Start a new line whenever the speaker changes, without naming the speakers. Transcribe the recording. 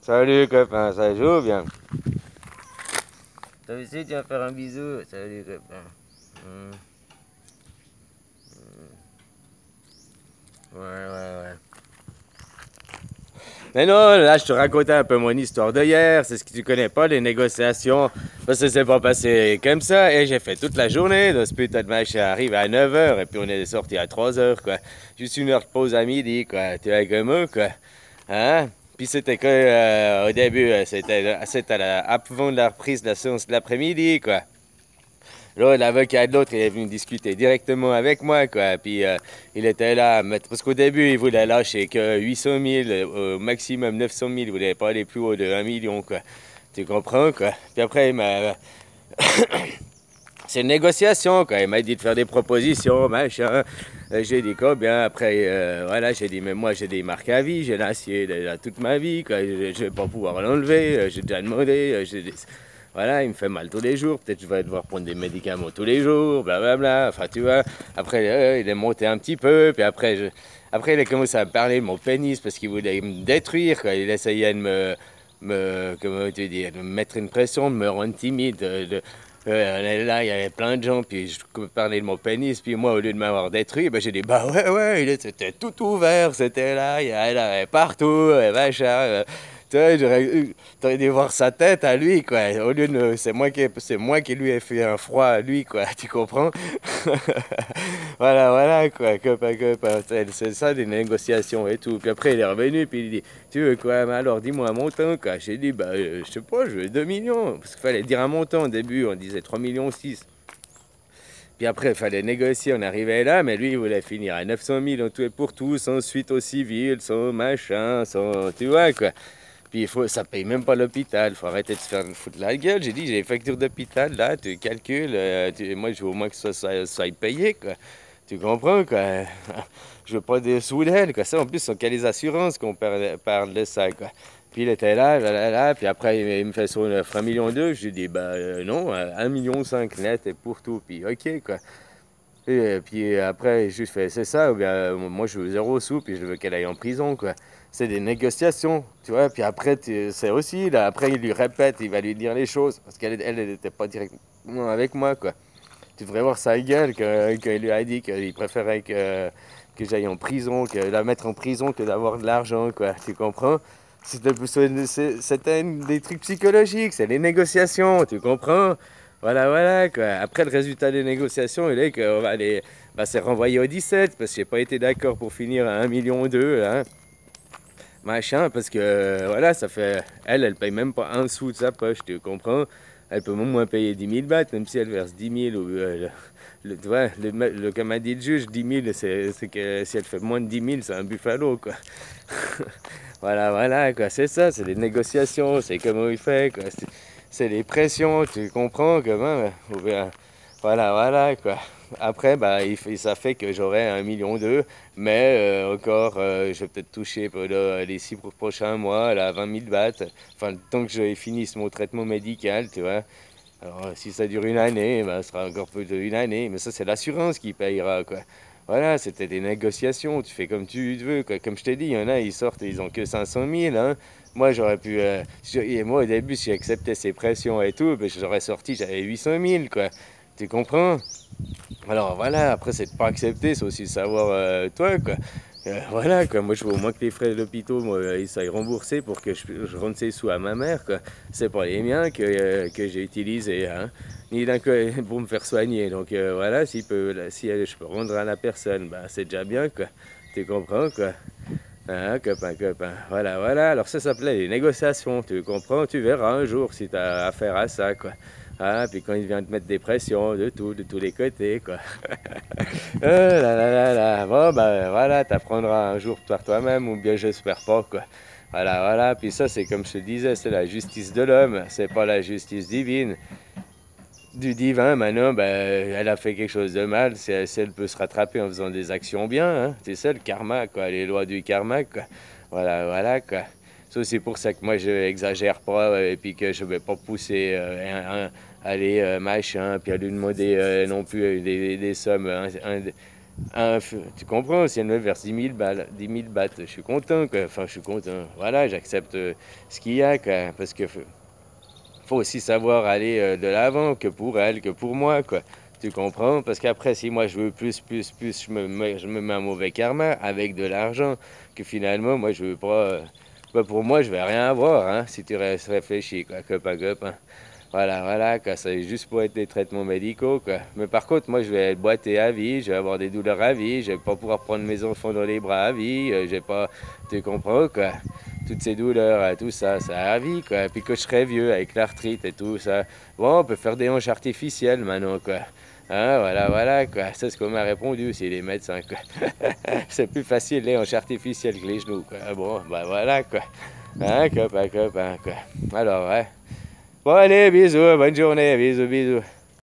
Salut copain, ça joue bien. Toi aussi tu vas faire un bisou. Salut copain. Hmm. Ouais, ouais, ouais. Mais non, là, je te racontais un peu mon histoire d'hier. C'est ce que tu connais pas, les négociations. Parce que c'est pas passé comme ça. Et j'ai fait toute la journée. Dans ce putain de match, arrive à 9h. Et puis on est sorti à 3h, quoi. Juste une heure de pause à midi, quoi. Tu es comme eux, quoi. Hein? Puis c'était que, au début, c'était avant de la reprise de la séance de l'après-midi, quoi. Là, l'avocat de l'autre, il est venu discuter directement avec moi, quoi. Puis il était là, parce qu'au début, il voulait lâcher que 800 000, au maximum 900 000, il voulait pas aller plus haut de 1 million, quoi. Tu comprends, quoi. Puis après, il m'a... C'est une négociation, quoi. Il m'a dit de faire des propositions, machin. J'ai dit combien. Après, voilà, j'ai dit, mais moi, j'ai des marques à vie, j'ai l'acier déjà toute ma vie, quoi. Je vais pas pouvoir l'enlever, j'ai déjà demandé, voilà, il me fait mal tous les jours. Peut-être que je vais devoir prendre des médicaments tous les jours, blablabla. Enfin, tu vois. Après, il est monté un petit peu. Puis après, il a commencé à me parler de mon pénis parce qu'il voulait me détruire, quoi. Il essayait de comment tu dis, de me mettre une pression, de me rendre timide. Là, il y avait plein de gens, puis je parlais de mon pénis, puis moi, au lieu de m'avoir détruit, ben, j'ai dit, bah ouais, c'était tout ouvert, c'était là, il y avait partout, et machin. Tu vois, t'aurais dû voir sa tête à lui, quoi. Au lieu de, c'est moi qui lui ai fait un froid à lui, quoi. Tu comprends? Voilà, quoi. Copain. C'est ça, des négociations et tout. Puis après, il est revenu, puis il dit, tu veux quoi? Mais alors, dis-moi un montant, quoi. J'ai dit, bah, je sais pas, je veux 2 millions. Parce qu'il fallait dire un montant au début, on disait 3 millions 6. Puis après, il fallait négocier, on arrivait là, mais lui, il voulait finir à 900 000 en tout et pour tout, sans suite au civil, sans machin, sans. Tu vois, quoi. Puis ça paye même pas l'hôpital, faut arrêter de se faire foutre la gueule. J'ai dit, j'ai les factures d'hôpital, là, tu calcules, moi je veux au moins que ça soit payé, quoi. Tu comprends, quoi. Je veux pas des sous d'elle, quoi. Ça, en plus, c'est les assurances qu'on parle de ça, quoi. Puis il était là, puis après il me fait sur 1,2 million. Je lui dis, bah non, 1,5 million net et pour tout, puis ok, quoi. Et puis après, je lui fais, c'est ça, ou bien moi je veux 0 sous, puis je veux qu'elle aille en prison, quoi. C'est des négociations, tu vois. Puis après, c'est aussi, là, après il lui répète, il va lui dire les choses, parce qu'elle n'était pas directement avec moi, quoi. Tu devrais voir sa gueule qu'il lui a dit qu'il préférait que j'aille en prison, que la mettre en prison que d'avoir de l'argent, quoi. Tu comprends? C'était des trucs psychologiques, c'est les négociations, tu comprends? Voilà, quoi. Après, le résultat des négociations, il est qu'on va aller, bah, c'est renvoyé au 17, parce que j'ai pas été d'accord pour finir à 1,2 million, hein, machin, parce que, voilà, ça fait, elle paye même pas un sou de sa poche, tu comprends? Elle peut au moins payer 10 000 bahts, même si elle verse 10 000, ou, tu vois, comme a dit le juge, 10 000, c'est que si elle fait moins de 10 000, c'est un buffalo, quoi. Voilà, quoi, c'est ça, c'est des négociations, c'est comment il fait, quoi. C'est les pressions, tu comprends, comment, ou bien, voilà, quoi. Après, bah, ça fait que j'aurai 1,2 million, mais encore, je vais peut-être toucher pour les 6 prochains mois, là, 20 000 bahts. Enfin, le temps que je finisse mon traitement médical, tu vois. Alors, si ça dure une année, ben, ce sera encore plus d'une année. Mais ça, c'est l'assurance qui payera, quoi. Voilà, c'était des négociations. Tu fais comme tu veux, quoi. Comme je t'ai dit, il y en a, ils sortent, ils ont que 500 000, hein. Moi, j'aurais pu. Et moi, au début, si j'acceptais ces pressions et tout, ben, j'aurais sorti, j'avais 800 000, quoi. Tu comprends? Alors voilà, après, c'est de pas accepter, c'est aussi de savoir, toi, quoi. Voilà, quoi. Moi, je veux au moins que les frais de l'hôpital, moi, ils soient remboursés pour que je rende ces sous à ma mère, quoi. C'est pas les miens que j'ai utilisés, hein. Ni d'un côté pour me faire soigner. Donc voilà, je peux rendre à la personne, bah, c'est déjà bien, quoi. Tu comprends, quoi. Hein, copain. Voilà. Alors ça s'appelait les négociations, tu comprends? Tu verras un jour si tu as affaire à ça, quoi. Ah, puis quand il vient te mettre des pressions de tous les côtés, quoi. Là. Bon, ben voilà, t'apprendras un jour par toi-même, ou bien j'espère pas, quoi. Voilà. Puis ça, c'est comme je te disais, c'est la justice de l'homme, c'est pas la justice divine. Du divin, maintenant, ben, elle a fait quelque chose de mal, si elle peut se rattraper en faisant des actions bien, hein. C'est ça le karma, quoi, les lois du karma, quoi. Voilà, quoi. C'est pour ça que moi, je exagère pas, et puis que je vais pas pousser aller machin, puis à lui demander non plus des sommes Tu comprends, si elle me verse 10 000 bahts, je suis content, quoi. Enfin, je suis content. Voilà, j'accepte ce qu'il y a, quoi. Parce que faut aussi savoir aller de l'avant, que pour elle, que pour moi, quoi. Tu comprends? Parce qu'après, si moi je veux plus, je me mets un mauvais karma avec de l'argent, que finalement, moi je veux pas. Bah, pour moi, je vais rien avoir, hein, si tu réfléchis, quoi, cop à cop, hein. Voilà, voilà, quoi, c'est juste pour être des traitements médicaux, quoi. Mais par contre, moi, je vais être boité à vie, je vais avoir des douleurs à vie, je vais pas pouvoir prendre mes enfants dans les bras à vie, je vais pas, tu comprends, quoi. Toutes ces douleurs, tout ça, ça à vie, quoi. Et puis que je serai vieux avec l'arthrite et tout ça. Bon, on peut faire des hanches artificielles maintenant, quoi. Hein, voilà, voilà, quoi. C'est ce qu'on m'a répondu, c'est les médecins, quoi. C'est plus facile les hanches artificielles que les genoux, quoi. Bon, bah voilà, quoi. Hein, quoi, quoi, quoi. Alors, ouais. Bon, allez, bisous, bonne journée, bisous, bisous.